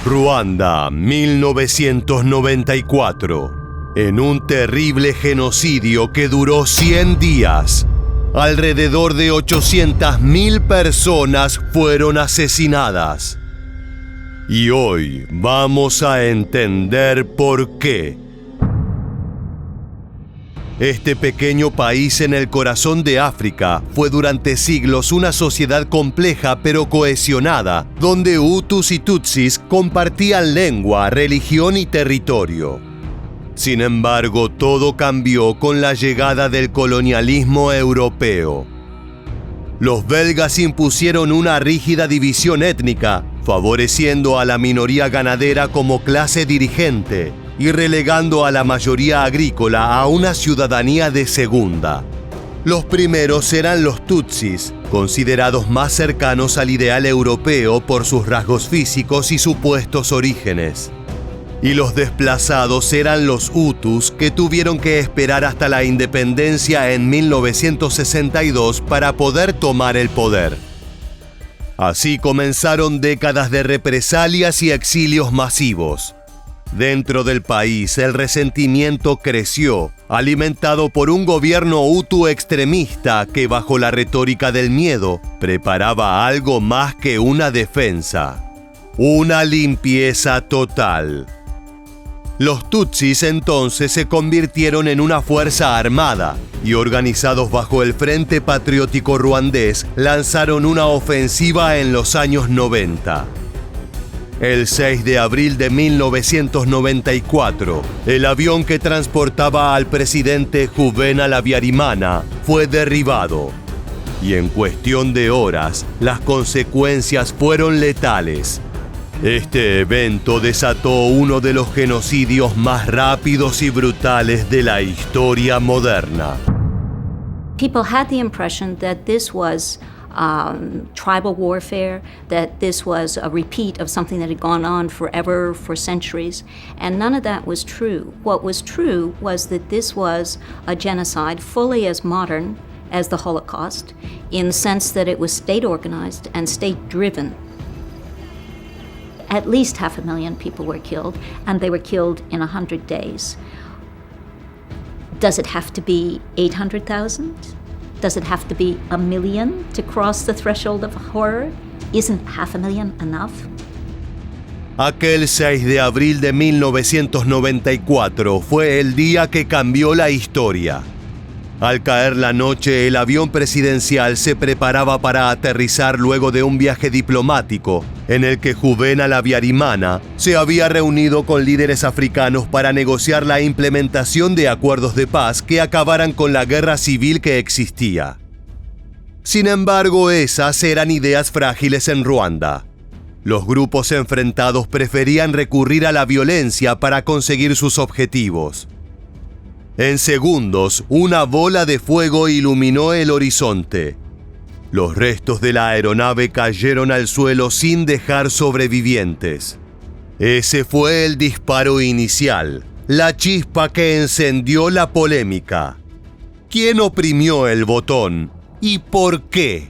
Ruanda, 1994. En un terrible genocidio que duró 100 días, alrededor de 800.000 personas fueron asesinadas. Y hoy vamos a entender por qué. Este pequeño país en el corazón de África fue durante siglos una sociedad compleja pero cohesionada, donde Hutus y Tutsis compartían lengua, religión y territorio. Sin embargo, todo cambió con la llegada del colonialismo europeo. Los belgas impusieron una rígida división étnica, favoreciendo a la minoría ganadera como clase dirigente y relegando a la mayoría agrícola a una ciudadanía de segunda. Los primeros eran los Tutsis, considerados más cercanos al ideal europeo por sus rasgos físicos y supuestos orígenes. Y los desplazados eran los Hutus, que tuvieron que esperar hasta la independencia en 1962 para poder tomar el poder. Así comenzaron décadas de represalias y exilios masivos. Dentro del país, el resentimiento creció, alimentado por un gobierno hutu extremista que, bajo la retórica del miedo, preparaba algo más que una defensa: una limpieza total. Los Tutsis entonces se convirtieron en una fuerza armada y, organizados bajo el Frente Patriótico Ruandés, lanzaron una ofensiva en los años 90. El 6 de abril de 1994, el avión que transportaba al presidente Juvenal Habyarimana fue derribado. Y en cuestión de horas, las consecuencias fueron letales. Este evento desató uno de los genocidios más rápidos y brutales de la historia moderna. People had the impression that this was tribal warfare, that this was a repeat of something that had gone on forever, for centuries, and none of that was true. What was true was that this was a genocide fully as modern as the Holocaust, in the sense that it was state-organized and state-driven. At least 500,000 people were killed, and they were killed in 100 days. Does it have to be 800,000? Does it have to be 1 million to cross the threshold of horror? Isn't 500,000 enough? Aquel 6 de abril de 1994 fue el día que cambió la historia. Al caer la noche, el avión presidencial se preparaba para aterrizar luego de un viaje diplomático en el que Juvenal Habyarimana se había reunido con líderes africanos para negociar la implementación de acuerdos de paz que acabaran con la guerra civil que existía. Sin embargo, esas eran ideas frágiles en Ruanda. Los grupos enfrentados preferían recurrir a la violencia para conseguir sus objetivos. En segundos, una bola de fuego iluminó el horizonte. Los restos de la aeronave cayeron al suelo sin dejar sobrevivientes. Ese fue el disparo inicial, la chispa que encendió la polémica. ¿Quién oprimió el botón y por qué?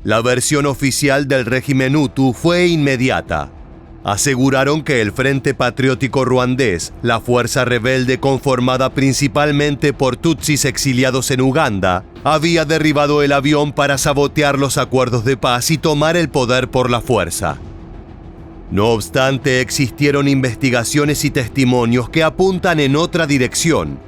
La versión oficial del régimen Hutu fue inmediata. Aseguraron que el Frente Patriótico Ruandés, la fuerza rebelde conformada principalmente por tutsis exiliados en Uganda, había derribado el avión para sabotear los acuerdos de paz y tomar el poder por la fuerza. No obstante, existieron investigaciones y testimonios que apuntan en otra dirección.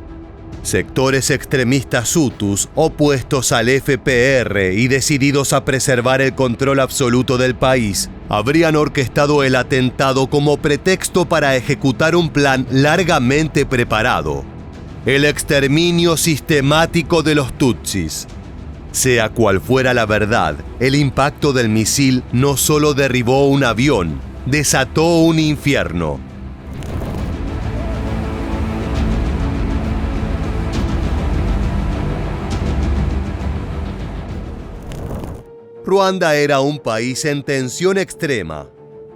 Sectores extremistas hutus opuestos al FPR y decididos a preservar el control absoluto del país habrían orquestado el atentado como pretexto para ejecutar un plan largamente preparado: el exterminio sistemático de los tutsis. Sea cual fuera la verdad, el impacto del misil no solo derribó un avión, desató un infierno. Ruanda era un país en tensión extrema.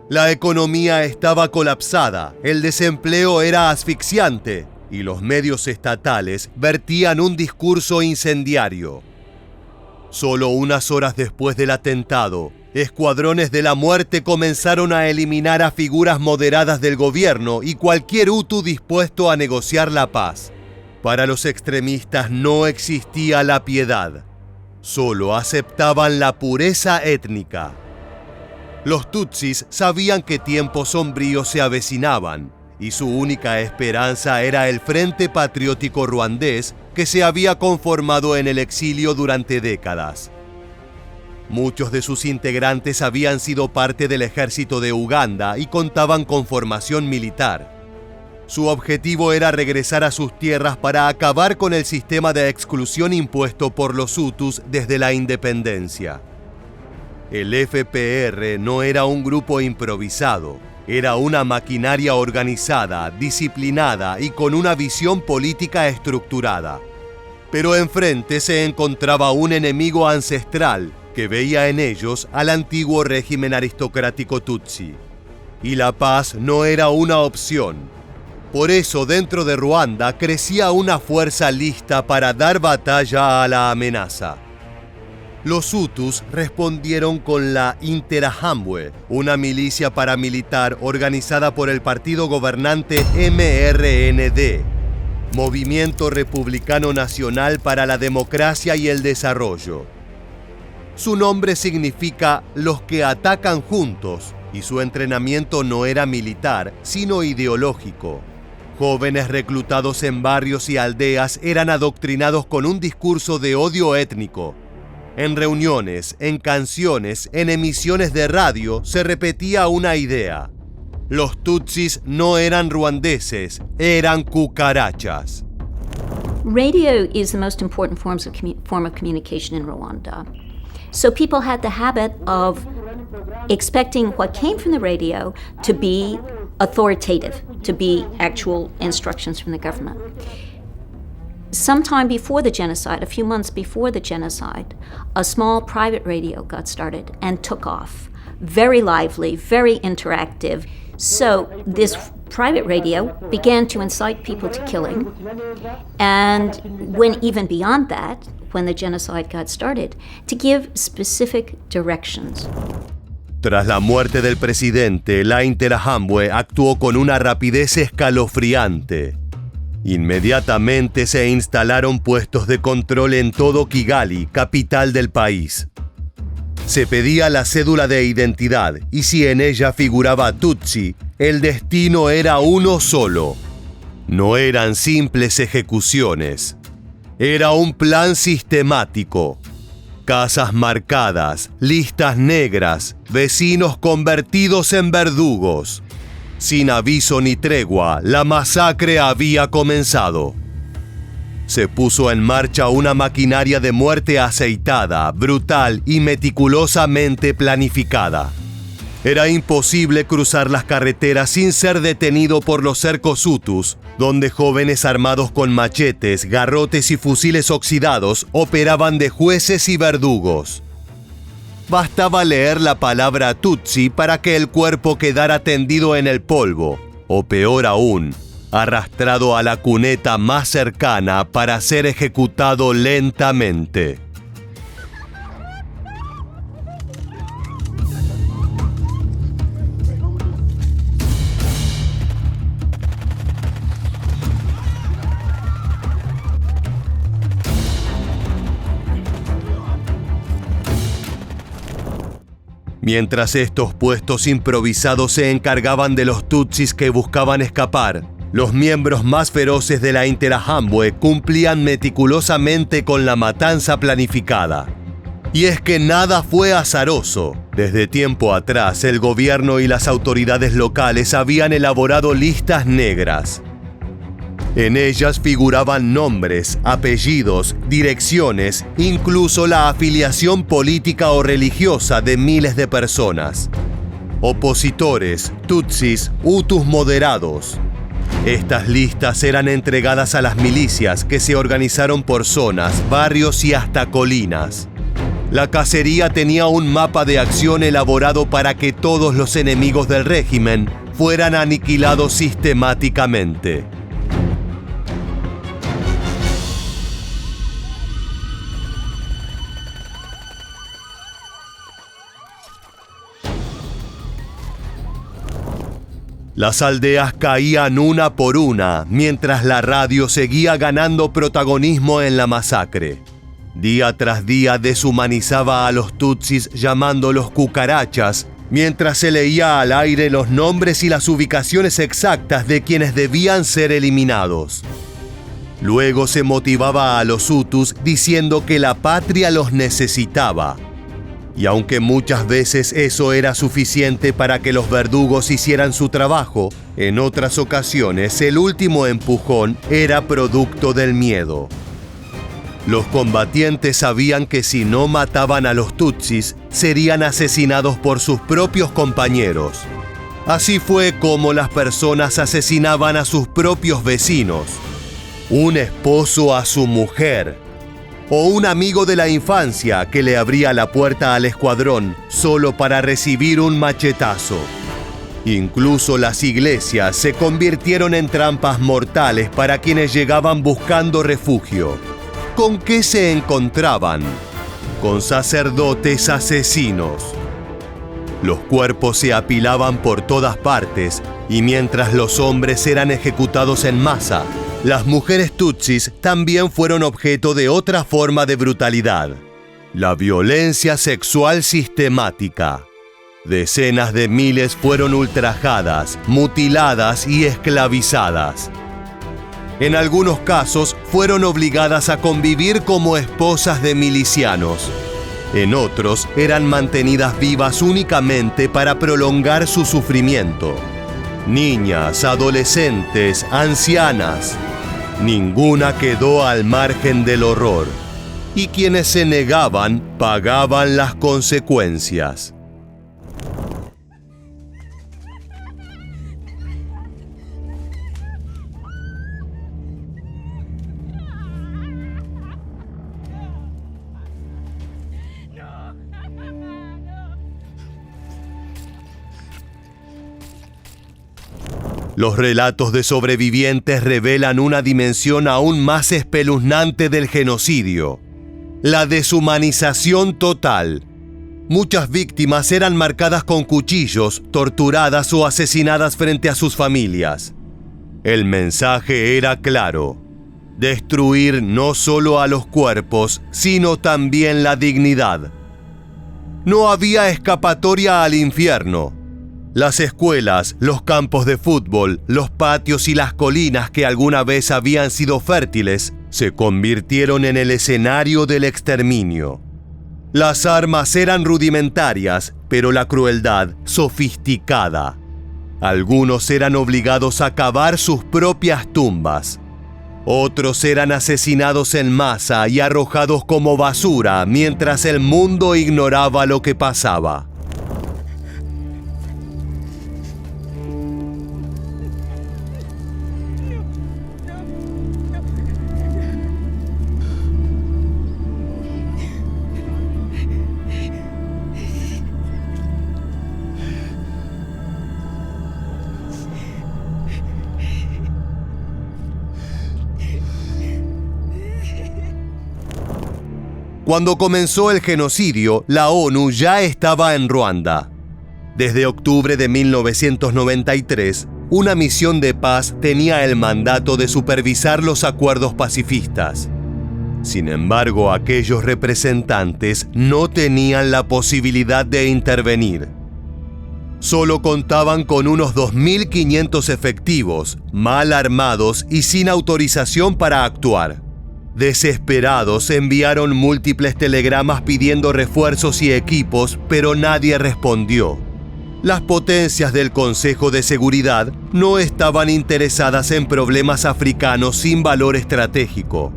La economía estaba colapsada, el desempleo era asfixiante y los medios estatales vertían un discurso incendiario. Solo unas horas después del atentado, escuadrones de la muerte comenzaron a eliminar a figuras moderadas del gobierno y cualquier Hutu dispuesto a negociar la paz. Para los extremistas no existía la piedad, solo aceptaban la pureza étnica. Los Tutsis sabían que tiempos sombríos se avecinaban y su única esperanza era el Frente Patriótico Ruandés que se había conformado en el exilio durante décadas. Muchos de sus integrantes habían sido parte del ejército de Uganda y contaban con formación militar. Su objetivo era regresar a sus tierras para acabar con el sistema de exclusión impuesto por los Hutus desde la independencia. El FPR no era un grupo improvisado, era una maquinaria organizada, disciplinada y con una visión política estructurada. Pero enfrente se encontraba un enemigo ancestral que veía en ellos al antiguo régimen aristocrático Tutsi. Y la paz no era una opción. Por eso, dentro de Ruanda crecía una fuerza lista para dar batalla a la amenaza. Los Hutus respondieron con la Interahamwe, una milicia paramilitar organizada por el partido gobernante MRND, Movimiento Republicano Nacional para la Democracia y el Desarrollo. Su nombre significa los que atacan juntos, y su entrenamiento no era militar, sino ideológico. Jóvenes reclutados en barrios y aldeas eran adoctrinados con un discurso de odio étnico. En reuniones, en canciones, en emisiones de radio se repetía una idea. Los Tutsis no eran ruandeses, eran cucarachas. Radio is the most important form of communication in Rwanda. So people had the habit of expecting what came from the radio to be authoritative, to be actual instructions from the government. Sometime before the genocide, a few months before the genocide, a small private radio got started and took off. Very lively, very interactive. So this private radio began to incite people to killing. And went even beyond that, when the genocide got started, to give specific directions. Tras la muerte del presidente, la Interahamwe actuó con una rapidez escalofriante. Inmediatamente se instalaron puestos de control en todo Kigali, capital del país. Se pedía la cédula de identidad y si en ella figuraba Tutsi, el destino era uno solo. No eran simples ejecuciones. Era un plan sistemático. Casas marcadas, listas negras, vecinos convertidos en verdugos. Sin aviso ni tregua, la masacre había comenzado. Se puso en marcha una maquinaria de muerte aceitada, brutal y meticulosamente planificada. Era imposible cruzar las carreteras sin ser detenido por los cercos Hutus, donde jóvenes armados con machetes, garrotes y fusiles oxidados operaban de jueces y verdugos. Bastaba leer la palabra Tutsi para que el cuerpo quedara tendido en el polvo, o peor aún, arrastrado a la cuneta más cercana para ser ejecutado lentamente. Mientras estos puestos improvisados se encargaban de los Tutsis que buscaban escapar, los miembros más feroces de la Interahamwe cumplían meticulosamente con la matanza planificada. Y es que nada fue azaroso. Desde tiempo atrás, el gobierno y las autoridades locales habían elaborado listas negras. En ellas figuraban nombres, apellidos, direcciones, incluso la afiliación política o religiosa de miles de personas. Opositores, Tutsis, Hutus moderados. Estas listas eran entregadas a las milicias que se organizaron por zonas, barrios y hasta colinas. La cacería tenía un mapa de acción elaborado para que todos los enemigos del régimen fueran aniquilados sistemáticamente. Las aldeas caían una por una, mientras la radio seguía ganando protagonismo en la masacre. Día tras día deshumanizaba a los tutsis llamándolos cucarachas, mientras se leía al aire los nombres y las ubicaciones exactas de quienes debían ser eliminados. Luego se motivaba a los hutus diciendo que la patria los necesitaba. Y aunque muchas veces eso era suficiente para que los verdugos hicieran su trabajo, en otras ocasiones el último empujón era producto del miedo. Los combatientes sabían que si no mataban a los tutsis, serían asesinados por sus propios compañeros. Así fue como las personas asesinaban a sus propios vecinos, un esposo a su mujer, o un amigo de la infancia que le abría la puerta al escuadrón solo para recibir un machetazo. Incluso las iglesias se convirtieron en trampas mortales para quienes llegaban buscando refugio. ¿Con qué se encontraban? Con sacerdotes asesinos. Los cuerpos se apilaban por todas partes y mientras los hombres eran ejecutados en masa, las mujeres tutsis también fueron objeto de otra forma de brutalidad: la violencia sexual sistemática. Decenas de miles fueron ultrajadas, mutiladas y esclavizadas. En algunos casos fueron obligadas a convivir como esposas de milicianos. En otros eran mantenidas vivas únicamente para prolongar su sufrimiento. Niñas, adolescentes, ancianas. Ninguna quedó al margen del horror. Y quienes se negaban pagaban las consecuencias. Los relatos de sobrevivientes revelan una dimensión aún más espeluznante del genocidio: la deshumanización total. Muchas víctimas eran marcadas con cuchillos, torturadas o asesinadas frente a sus familias. El mensaje era claro: destruir no solo a los cuerpos, sino también la dignidad. No había escapatoria al infierno. Las escuelas, los campos de fútbol, los patios y las colinas que alguna vez habían sido fértiles se convirtieron en el escenario del exterminio. Las armas eran rudimentarias, pero la crueldad sofisticada. Algunos eran obligados a cavar sus propias tumbas. Otros eran asesinados en masa y arrojados como basura mientras el mundo ignoraba lo que pasaba. Cuando comenzó el genocidio, la ONU ya estaba en Ruanda. Desde octubre de 1993, una misión de paz tenía el mandato de supervisar los acuerdos pacifistas. Sin embargo, aquellos representantes no tenían la posibilidad de intervenir. Solo contaban con unos 2.500 efectivos, mal armados y sin autorización para actuar. Desesperados, enviaron múltiples telegramas pidiendo refuerzos y equipos, pero nadie respondió. Las potencias del Consejo de Seguridad no estaban interesadas en problemas africanos sin valor estratégico.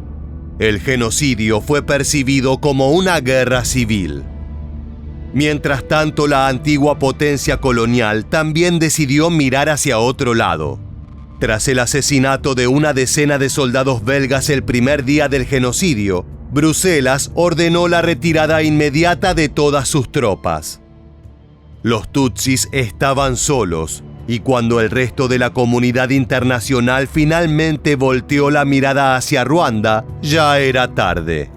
El genocidio fue percibido como una guerra civil. Mientras tanto, la antigua potencia colonial también decidió mirar hacia otro lado. Tras el asesinato de una decena de soldados belgas el primer día del genocidio, Bruselas ordenó la retirada inmediata de todas sus tropas. Los tutsis estaban solos, y cuando el resto de la comunidad internacional finalmente volteó la mirada hacia Ruanda, ya era tarde.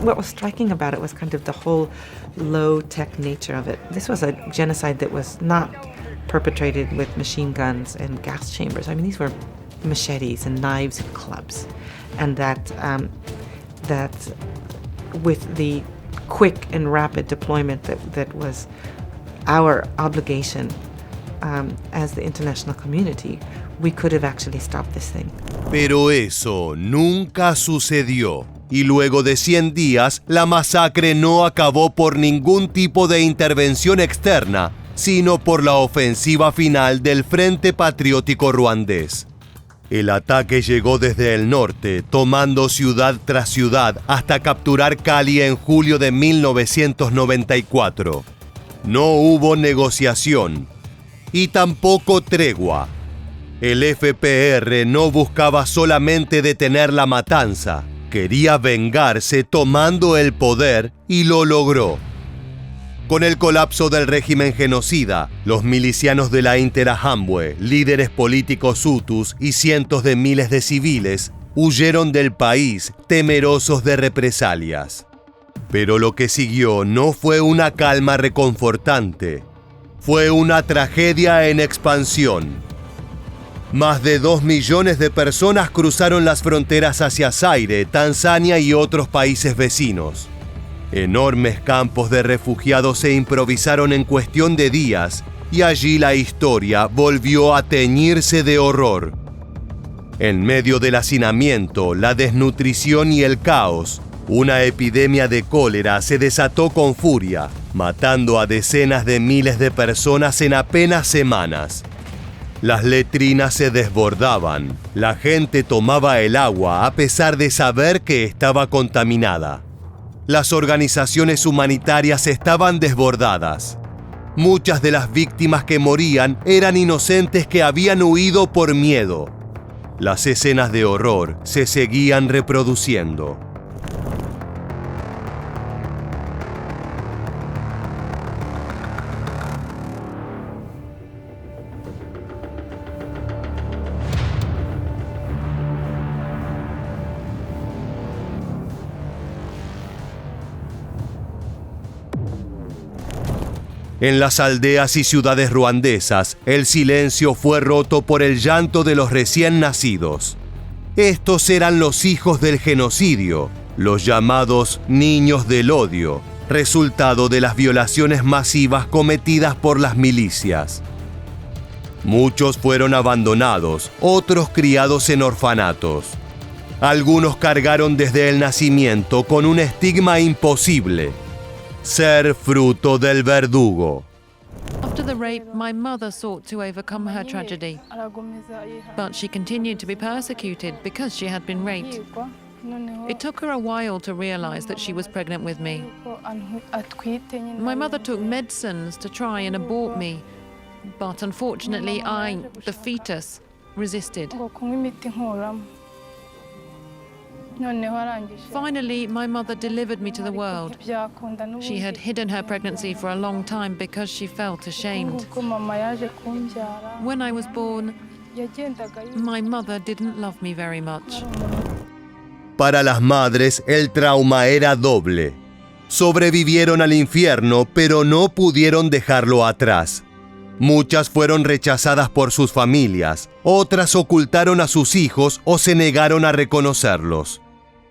What was striking about it was kind of the whole low-tech nature of it. This was a genocide that was not perpetrated with machine guns and gas chambers. I mean, these were machetes and knives and clubs. And that with the quick and rapid deployment that was our obligation as the international community, we could have actually stopped this thing. Pero eso nunca sucedió. Y luego de 100 días, la masacre no acabó por ningún tipo de intervención externa, sino por la ofensiva final del Frente Patriótico Ruandés. El ataque llegó desde el norte, tomando ciudad tras ciudad hasta capturar Cali en julio de 1994. No hubo negociación y tampoco tregua. El FPR no buscaba solamente detener la matanza, quería vengarse tomando el poder y lo logró. Con el colapso del régimen genocida, los milicianos de la Interahamwe, líderes políticos hutus y cientos de miles de civiles huyeron del país temerosos de represalias. Pero lo que siguió no fue una calma reconfortante, fue una tragedia en expansión. Más de 2 millones de personas cruzaron las fronteras hacia Zaire, Tanzania y otros países vecinos. Enormes campos de refugiados se improvisaron en cuestión de días y allí la historia volvió a teñirse de horror. En medio del hacinamiento, la desnutrición y el caos, una epidemia de cólera se desató con furia, matando a decenas de miles de personas en apenas semanas. Las letrinas se desbordaban, la gente tomaba el agua a pesar de saber que estaba contaminada. Las organizaciones humanitarias estaban desbordadas. Muchas de las víctimas que morían eran inocentes que habían huido por miedo. Las escenas de horror se seguían reproduciendo. En las aldeas y ciudades ruandesas, el silencio fue roto por el llanto de los recién nacidos. Estos eran los hijos del genocidio, los llamados niños del odio, resultado de las violaciones masivas cometidas por las milicias. Muchos fueron abandonados, otros criados en orfanatos. Algunos cargaron desde el nacimiento con un estigma imposible: ser fruto del verdugo. After the rape, my mother sought to overcome her tragedy, but she continued to be persecuted because she had been raped. It took her a while to realize that she was pregnant with me. My mother took medicines to try and abort me, but unfortunately I, the fetus, resisted. Finally, my mother delivered me to the world. She had hidden her pregnancy for a long time because she felt ashamed. When I was born, my mother didn't love me very much. Para las madres, el trauma era doble. Sobrevivieron al infierno, pero no pudieron dejarlo atrás. Muchas fueron rechazadas por sus familias, otras ocultaron a sus hijos o se negaron a reconocerlos.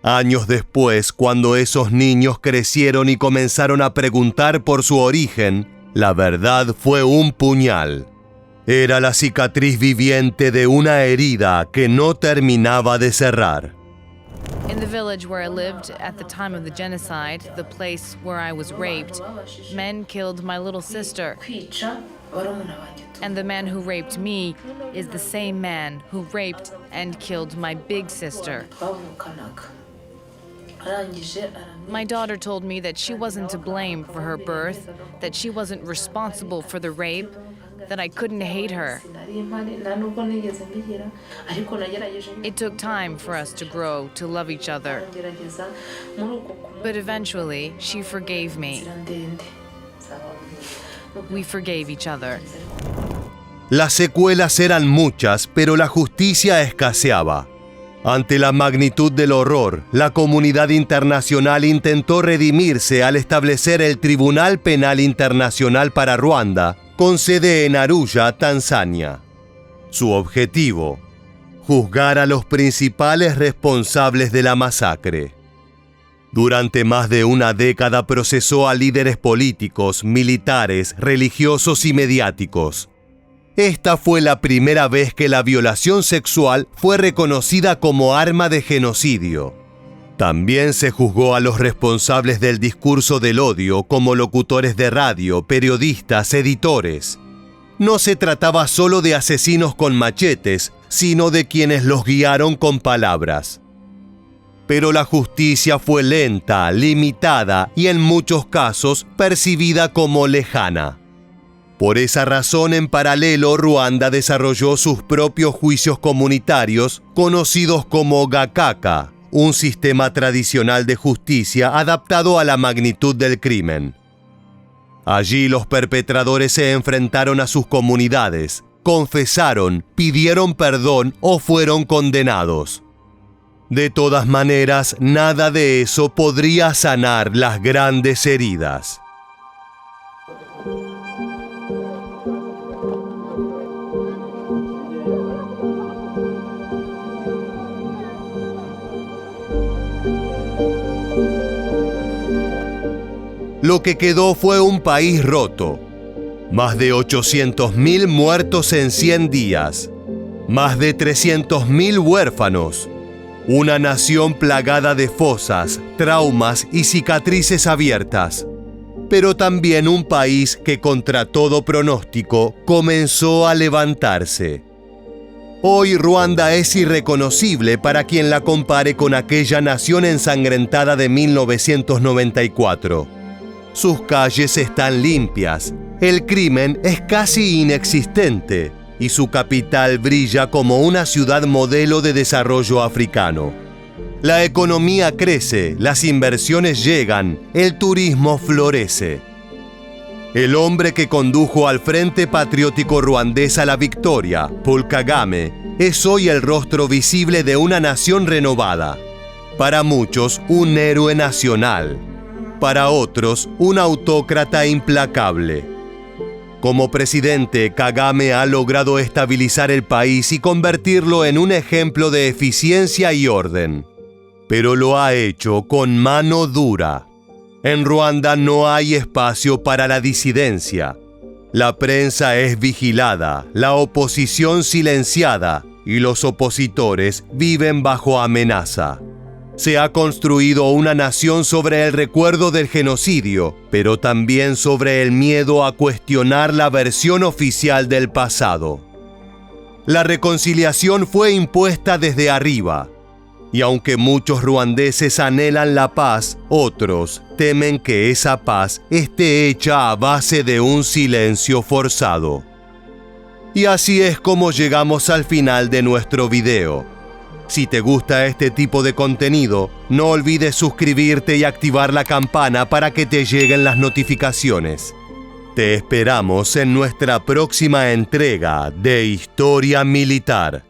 Años después, cuando esos niños crecieron y comenzaron a preguntar por su origen, la verdad fue un puñal. Era la cicatriz viviente de una herida que no terminaba de cerrar. In the village where I lived at the time of the genocide, the place where I was raped, men killed my little sister. And the man who raped me is the same man who raped and killed my big sister. My daughter told me that she wasn't to blame for her birth, that she wasn't responsible for the rape, that I couldn't hate her. It took time for us to grow, to love each other. But eventually, she forgave me. We forgave each other. Las secuelas eran muchas, pero la justicia escaseaba. Ante la magnitud del horror, la comunidad internacional intentó redimirse al establecer el Tribunal Penal Internacional para Ruanda con sede en Arusha, Tanzania. Su objetivo: juzgar a los principales responsables de la masacre. Durante más de una década procesó a líderes políticos, militares, religiosos y mediáticos. Esta fue la primera vez que la violación sexual fue reconocida como arma de genocidio. También se juzgó a los responsables del discurso del odio como locutores de radio, periodistas, editores. No se trataba solo de asesinos con machetes, sino de quienes los guiaron con palabras. Pero la justicia fue lenta, limitada y en muchos casos percibida como lejana. Por esa razón, en paralelo, Ruanda desarrolló sus propios juicios comunitarios, conocidos como Gacaca, un sistema tradicional de justicia adaptado a la magnitud del crimen. Allí los perpetradores se enfrentaron a sus comunidades, confesaron, pidieron perdón o fueron condenados. De todas maneras, nada de eso podría sanar las grandes heridas. Lo que quedó fue un país roto. Más de 800.000 muertos en 100 días. Más de 300.000 huérfanos. Una nación plagada de fosas, traumas y cicatrices abiertas. Pero también un país que, contra todo pronóstico, comenzó a levantarse. Hoy Ruanda es irreconocible para quien la compare con aquella nación ensangrentada de 1994. Sus calles están limpias, el crimen es casi inexistente y su capital brilla como una ciudad modelo de desarrollo africano. La economía crece, las inversiones llegan, el turismo florece. El hombre que condujo al Frente Patriótico Ruandés a la victoria, Paul Kagame, es hoy el rostro visible de una nación renovada. Para muchos, un héroe nacional. Para otros, un autócrata implacable. Como presidente, Kagame ha logrado estabilizar el país y convertirlo en un ejemplo de eficiencia y orden. Pero lo ha hecho con mano dura. En Ruanda no hay espacio para la disidencia. La prensa es vigilada, la oposición silenciada y los opositores viven bajo amenaza. Se ha construido una nación sobre el recuerdo del genocidio, pero también sobre el miedo a cuestionar la versión oficial del pasado. La reconciliación fue impuesta desde arriba, y aunque muchos ruandeses anhelan la paz, otros temen que esa paz esté hecha a base de un silencio forzado. Y así es como llegamos al final de nuestro video. Si te gusta este tipo de contenido, no olvides suscribirte y activar la campana para que te lleguen las notificaciones. Te esperamos en nuestra próxima entrega de Historia Militar.